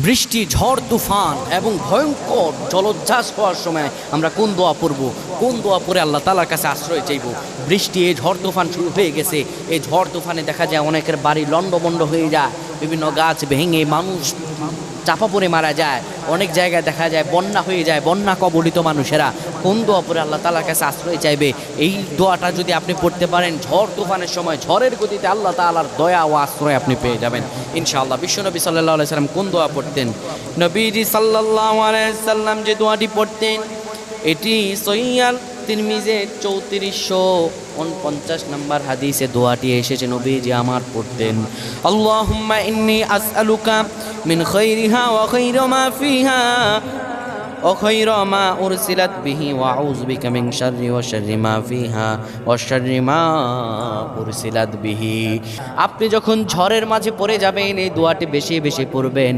বৃষ্টি, ঝড়, তুফান এবং ভয়ঙ্কর জলোচ্ছ্বাস হওয়ার সময় আমরা কোন দোয়া পড়ব, কোন দোয়া পড়ে আল্লাহ তাআলার কাছে আশ্রয় চাইব? বৃষ্টি, এই ঝড় তুফান শুরু হয়ে গেছে। এই ঝড় তুফানে দেখা যায় অনেকের বাড়ি লণ্ডভণ্ড হয়ে যায়, বিভিন্ন গাছ ভেঙে মানুষ চাপা পড়ে মারা যায়, অনেক জায়গায় দেখা যায় বন্যা হয়ে যায়, বন্যা কবলিত মানুষেরা কোন দোয়া পড়ে আল্লাহ তাআলার কাছে আশ্রয় চাইবে? এই দোয়াটা যদি আপনি পড়তে পারেন, ঝড় তুফানের সময় ঝড়ের গতিতে আল্লাহ তাআলার দয়া ও আশ্রয় আপনি পেয়ে যাবেন ইনশাআল্লাহ। বিশ্বনবী সাল্লাল্লাহু আলাইহি সাল্লাম কোন দোয়া পড়তেন? নবীজি সাল্লাল্লাহু আলাইহি সাল্লাম যে দোয়াটি পড়তেন, এটি সহিহ তিরমিজির 3449 নম্বর হাদিসে দোয়াটি এসেছে। নবীজি আমার পড়তেন, আল্লাহুম্মা ইন্নী আসআলুকা মিন খাইরিহা ওয়া খাইরা মা ফিহা ওয়া খাইরা মা উরসিলাত বিহি ওয়া আউযু বিকা মিন শাররি ওয়া শাররি মা ফিহা ওয়া শাররি মা উরসিলাত বিহি। আপনি যখন ঝড়ের মাঝে পড়ে যাবেন, এই দোয়াটি বেশি বেশি পড়বেন।